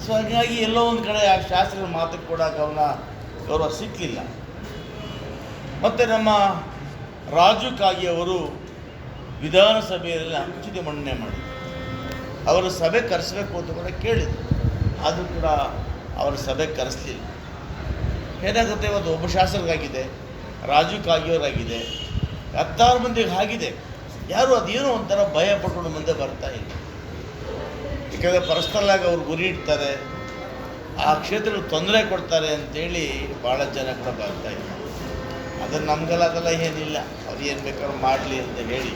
So ಹಾಗಾಗಿ ಎಲ್ಲೋ ಒಂದು ಕಡೆ ಆ ಶಾಸಕರ ಮಾತಿಗೆ ಕೂಡ ಗೌರವ ಸಿಕ್ಕಲಿಲ್ಲ. ಮತ್ತು ನಮ್ಮ ರಾಜು ಕಾಗೆ ಅವರು ವಿಧಾನಸಭೆಯಲ್ಲಿ ಅನುಚಿತ ಮಂಡನೆ ಮಾಡಿದರು. ಅವರು ಸಭೆ ಕರೆಸಬೇಕು ಅಂತ ಕೂಡ ಕೇಳಿದರು, ಆದರೂ ಕೂಡ ಅವರು ಸಭೆ ಕರೆಸಲಿಲ್ಲ. ಏನಾಗುತ್ತೆ, ಇವತ್ತು ಒಬ್ಬ ಶಾಸಕರಾಗಿದೆ, ರಾಜು ಕಾಗೆಯವರಾಗಿದೆ, 16 ಮಂದಿಗೆ ಆಗಿದೆ. ಯಾರು ಅದೇನೋ ಒಂಥರ ಭಯ ಪಟ್ಕೊಂಡು ಮುಂದೆ ಬರ್ತಾ ಇಲ್ಲ. ಯಾಕೆಂದರೆ ಪರ್ಸ್ನಲ್ಲಾಗಿ ಅವ್ರು ಗುರಿ ಇಡ್ತಾರೆ, ಆ ಕ್ಷೇತ್ರಕ್ಕೆ ತೊಂದರೆ ಕೊಡ್ತಾರೆ ಅಂತೇಳಿ ಭಾಳ ಜನ ಕೂಡ ಬರ್ತಾ ಇಲ್ಲ. ಅದನ್ನು ನಮಗೆಲ್ಲ ಅದೆಲ್ಲ ಏನಿಲ್ಲ, ಅವ್ರು ಏನು ಬೇಕಾದ್ರೂ ಮಾಡಲಿ ಅಂತ ಹೇಳಿ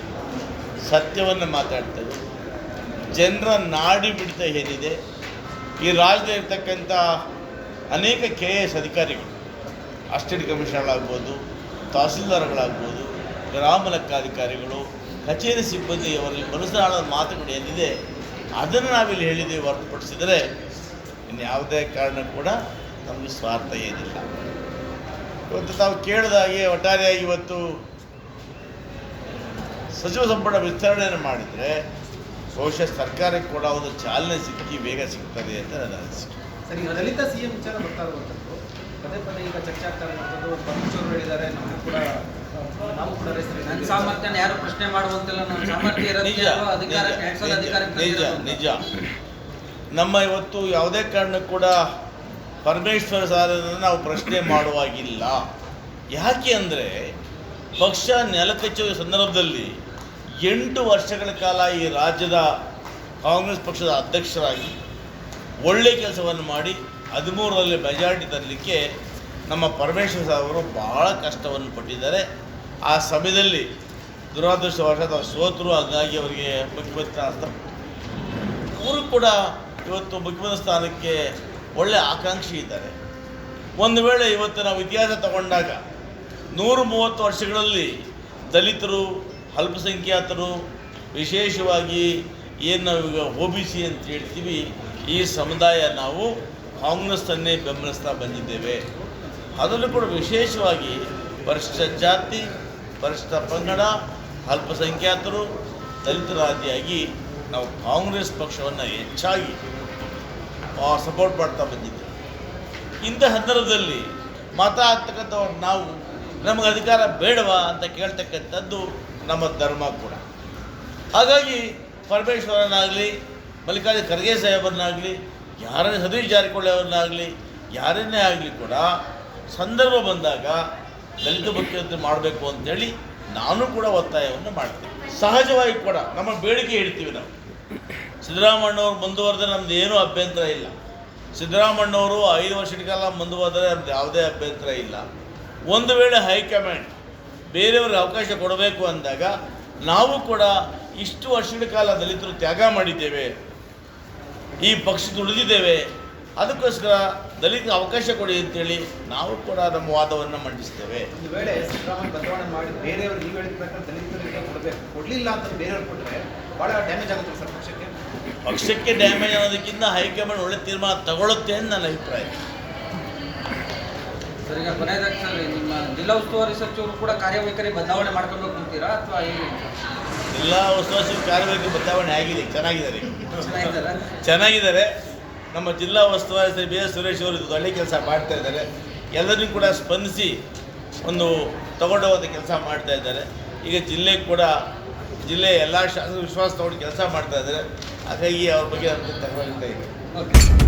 ಸತ್ಯವನ್ನು ಮಾತಾಡ್ತಾರೆ. ಜನರ ನಾಡಿ ಬಿಡ್ತ ಏನಿದೆ, ಈ ರಾಜ್ಯದಲ್ಲಿರ್ತಕ್ಕಂಥ ಅನೇಕ KS ಅಧಿಕಾರಿಗಳು, ಅಸಿಸ್ಟೆಂಟ್ ಕಮಿಷನರ್ಗಳಾಗ್ಬೋದು, ತಹಸೀಲ್ದಾರ್ಗಳಾಗ್ಬೋದು, ಗ್ರಾಮ ಲೆಕ್ಕಾಧಿಕಾರಿಗಳು, ಕಚೇರಿ ಸಿಬ್ಬಂದಿ ಅವರಲ್ಲಿ ಮನಸ್ಸಾಳದ ಮಾತುಗಳು ಏನಿದೆ ಅದನ್ನು ನಾವಿಲ್ಲಿ ಹೇಳಿದ್ದೀವಿ. ಹೊರತುಪಡಿಸಿದರೆ ಇನ್ಯಾವುದೇ ಕಾರಣ ಕೂಡ ನಮಗೆ ಸ್ವಾರ್ಥ ಏನಿಲ್ಲ. ಇವತ್ತು ತಾವು ಕೇಳಿದಾಗೆ ಒಟ್ಟಾರೆಯಾಗಿ ಇವತ್ತು ಸಚಿವ ಸಂಪುಟ ವಿಸ್ತರಣೆಯನ್ನು ಮಾಡಿದರೆ ಬಹುಶಃ ಸರ್ಕಾರಕ್ಕೆ ಕೂಡ ಒಂದು ಚಾಲನೆ ಸಿಕ್ಕಿ ಬೇಗ ಸಿಗ್ತದೆ ಅಂತ ನನ್ನ ಅನಿಸಿಕೆ. ಸರಿ, ದಲಿತ CM ವಿಚಾರ ಬರ್ತಾ ಇರುವಂಥದ್ದು ಪದೇ ಪದೇ ಈಗ ಚರ್ಚೆ ಆಗ್ತಾ ಇರುವಂಥದ್ದು. ಪರಮೇಶ್ವರ್ ಹೇಳಿದ್ದಾರೆ, ನಾವು ಕೂಡ ಸಾಮರ್ಥ್ಯ ಯಾರು ಪ್ರಶ್ನೆ ಮಾಡುವಂತಿಲ್ಲ, ನಮ್ಮ ಸಾಮರ್ಥ್ಯ ನಿಜ. ನಮ್ಮ ಇವತ್ತು ಯಾವುದೇ ಕಾರಣಕ್ಕೂ ಕೂಡ ಪರಮೇಶ್ವರ್ ಸಾರನ್ನು ನಾವು ಪ್ರಶ್ನೆ ಮಾಡುವಾಗಿಲ್ಲ. ಯಾಕೆ ಅಂದರೆ ಪಕ್ಷ ನೆಲಕಚ್ಚುವ ಸಂದರ್ಭದಲ್ಲಿ 8 ವರ್ಷಗಳ ಕಾಲ ಈ ರಾಜ್ಯದ ಕಾಂಗ್ರೆಸ್ ಪಕ್ಷದ ಅಧ್ಯಕ್ಷರಾಗಿ ಒಳ್ಳೆಯ ಕೆಲಸವನ್ನು ಮಾಡಿ 13ರಲ್ಲಿ ಮೆಜಾರಿಟಿ ತರಲಿಕ್ಕೆ ನಮ್ಮ ಪರಮೇಶ್ವರ್ ಅವರು ಭಾಳ ಕಷ್ಟವನ್ನು ಪಟ್ಟಿದ್ದಾರೆ. ಆ ಸಮಯದಲ್ಲಿ ದುರಾದೃಷ್ಟವಶಾತ್ ಅವರು ಸೋತರು, ಹಾಗಾಗಿ ಅವರಿಗೆ ಮುಖ್ಯಮಂತ್ರಿ ಸ್ಥಾನ. ಅವರು ಕೂಡ ಇವತ್ತು ಮುಖ್ಯಮಂತ್ರಿ ಸ್ಥಾನಕ್ಕೆ ಒಳ್ಳೆಯ ಆಕಾಂಕ್ಷಿ ಇದ್ದಾರೆ. ಒಂದು ವೇಳೆ ಇವತ್ತು ನಾವು ಇತಿಹಾಸ ತಗೊಂಡಾಗ 130 ವರ್ಷಗಳಲ್ಲಿ ದಲಿತರು, ಅಲ್ಪಸಂಖ್ಯಾತರು, ವಿಶೇಷವಾಗಿ ಏನು ನಾವೀಗ OBC ಅಂತ ಹೇಳ್ತೀವಿ, ಈ ಸಮುದಾಯ ನಾವು ಕಾಂಗ್ರೆಸ್ಸನ್ನೇ ಬೆಂಬಲಿಸ್ತಾ ಬಂದಿದ್ದೇವೆ. ಅದರಲ್ಲೂ ಕೂಡ ವಿಶೇಷವಾಗಿ ಪರಿಶಿಷ್ಟ ಜಾತಿ, ಪರಿಶಿಷ್ಟ ಪಂಗಡ, ಅಲ್ಪಸಂಖ್ಯಾತರು, ದಲಿತರಾದಿಯಾಗಿ ನಾವು ಕಾಂಗ್ರೆಸ್ ಪಕ್ಷವನ್ನು ಹೆಚ್ಚಾಗಿ ಸಪೋರ್ಟ್ ಮಾಡ್ತಾ ಬಂದಿದ್ದೇವೆ. ಇಂಥ ಸಂದರ್ಭದಲ್ಲಿ ಮತ ಹಾಕ್ತಕ್ಕಂಥವ್ರು ನಾವು ನಮಗೆ ಅಧಿಕಾರ ಬೇಡವಾ ಅಂತ ಕೇಳ್ತಕ್ಕಂಥದ್ದು ನಮ್ಮ ಧರ್ಮ ಕೂಡ. ಹಾಗಾಗಿ ಪರಮೇಶ್ವರನಾಗಲಿ, ಮಲ್ಲಿಕಾರ್ಜುನ ಖರ್ಗೆ ಸಾಹೇಬರನ್ನಾಗಲಿ, ಯಾರನ್ನೇ ಸತೀಶ್ ಜಾರಕಿಹೊಳಿ ಅವ್ರನ್ನಾಗಲಿ, ಯಾರನ್ನೇ ಆಗಲಿ ಕೂಡ ಸಂದರ್ಭ ಬಂದಾಗ ದಲಿತ ಮುಖ್ಯಮಂತ್ರಿ ಮಾಡಬೇಕು ಅಂತೇಳಿ ನಾನು ಕೂಡ ಒತ್ತಾಯವನ್ನು ಮಾಡ್ತೀನಿ. ಸಹಜವಾಗಿ ಕೂಡ ನಮ್ಮ ಬೇಡಿಕೆ ಇಡ್ತೀವಿ. ನಾವು ಸಿದ್ದರಾಮಣ್ಣವ್ರು ಮುಂದುವರೆದ್ರೆ ನಮ್ದು ಏನೂ ಅಭ್ಯಂತರ ಇಲ್ಲ. ಸಿದ್ದರಾಮಣ್ಣವರು 5 ವರ್ಷದ ಕಾಲ ಮುಂದುವರೆದರೆ ನಮ್ದು ಯಾವುದೇ ಅಭ್ಯಂತರ ಇಲ್ಲ. ಒಂದು ವೇಳೆ ಹೈಕಮಾಂಡ್ ಬೇರೆಯವ್ರಿಗೆ ಅವಕಾಶ ಕೊಡಬೇಕು ಅಂದಾಗ ನಾವು ಕೂಡ ಇಷ್ಟು ವರ್ಷಗಳ ಕಾಲ ದಲಿತರು ತ್ಯಾಗ ಮಾಡಿದ್ದೇವೆ, ಈ ಪಕ್ಷಕ್ಕೆ ಉಳಿದಿದ್ದೇವೆ, ಅದಕ್ಕೋಸ್ಕರ ದಲಿತರಿಗೆ ಅವಕಾಶ ಕೊಡಿ ಅಂತೇಳಿ ನಾವು ಕೂಡ ನಮ್ಮ ವಾದವನ್ನು ಮಂಡಿಸ್ತೇವೆ. ಒಂದು ವೇಳೆ ಸಿದ್ದರಾಮಯ್ಯ ಬದಲಾವಣೆ ಮಾಡಿ ಬೇರೆಯವರು ನೀವು ಹೇಳಿದ ಪ್ರಕಾರ ದಲಿತರಿಗೆ ಕೊಡಬೇಕು, ಕೊಡಲಿಲ್ಲ ಅಂತ ಬೇರೆಯವ್ರು ಕೊಟ್ಟರೆ ಭಾಳ ಡ್ಯಾಮೇಜ್ ಆಗುತ್ತೆ ಸರ್ ಪಕ್ಷಕ್ಕೆ. ಪಕ್ಷಕ್ಕೆ ಡ್ಯಾಮೇಜ್ ಅನ್ನೋದಕ್ಕಿಂತ ಹೈಕಮಾಂಡ್ ಒಳ್ಳೆ ತೀರ್ಮಾನ ತಗೊಳುತ್ತೆ ಅಂತ ನನ್ನ ಅಭಿಪ್ರಾಯ. ಸರ್, ಈಗ ಕೊನೆಯದಾಗಿ ಸರ್, ನಿಮ್ಮ ಜಿಲ್ಲಾ ಉಸ್ತುವಾರಿ ಸಚಿವರು ಕೂಡ ಕಾರ್ಯವೈಖರಿ ಬದಲಾವಣೆ ಮಾಡ್ಕೊಳ್ಬೇಕು ಅಂತೀರಾ ಅಥವಾ ಹೇಗೆ? ಜಿಲ್ಲಾ ಉಸ್ತುವಾರಿ ಕಾರ್ಯವೈಖರಿ ಬದಲಾವಣೆ ಆಗಿದೆ, ಚೆನ್ನಾಗಿದ್ದಾರೆ. ನಮ್ಮ ಜಿಲ್ಲಾ ಉಸ್ತುವಾರಿ ಸಚಿವ BS ಸುರೇಶ್ ಅವರು ಇದು ಒಳ್ಳೆಯ ಕೆಲಸ ಮಾಡ್ತಾ ಇದ್ದಾರೆ. ಎಲ್ಲರಿಗೂ ಕೂಡ ಸ್ಪಂದಿಸಿ ಒಂದು ತಗೊಂಡೋಗೋದ ಕೆಲಸ ಮಾಡ್ತಾ ಇದ್ದಾರೆ. ಈಗ ಜಿಲ್ಲೆಯ ಎಲ್ಲ ಶಾಸಕರು ವಿಶ್ವಾಸ ತಗೊಂಡು ಕೆಲಸ ಮಾಡ್ತಾ ಇದ್ದಾರೆ. ಹಾಗಾಗಿ ಅವ್ರ ಬಗ್ಗೆ ನಮಗೆ ತಗೊಳ್ತಾ ಇದೆ. ಓಕೆ.